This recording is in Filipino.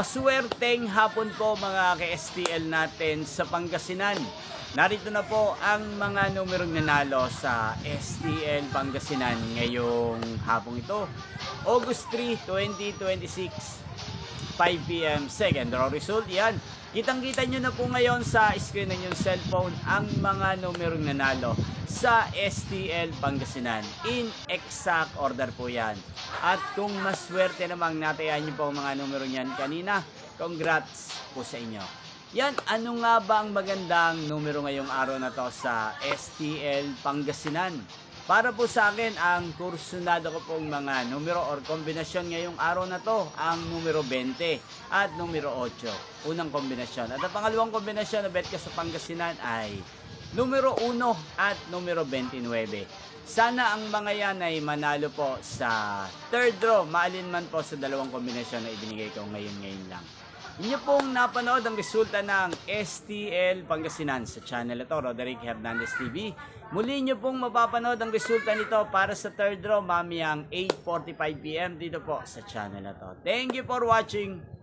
Maswerteng hapon po mga ka-STL natin sa Pangasinan. Narito na po ang mga numerong nanalo sa STL Pangasinan ngayong hapong ito. August 3, 2026, 5 p.m. Second draw result. Yan. Kitang-kita nyo na po ngayon sa screen ng yung cellphone ang mga numerong nanalo sa STL Pangasinan. In exact order po yan. At kung maswerte namang natayaan nyo po ang mga numero niyan kanina, congrats po sa inyo. Yan, ano nga ba ang magandang numero ngayong araw na to sa STL Pangasinan? Para po sa akin, ang kursunado ko pong mga numero or kombinasyon ngayong araw na to, ang numero 20 at numero 8. Unang kombinasyon. At ang pangalawang kombinasyon na bet ka sa Pangasinan ay numero 1 at numero 29. Sana ang mga yan ay manalo po sa third draw, maalin man po sa dalawang kombinasyon na ibinigay ko ngayon lang. Inyo pong napanood ang resulta ng STL Pangasinan sa channel ito, Roderick Hernandez TV. Muli nyo pong mapapanood ang resulta nito para sa third draw mamayang 8:45 PM dito po sa channel ito. Thank you for watching.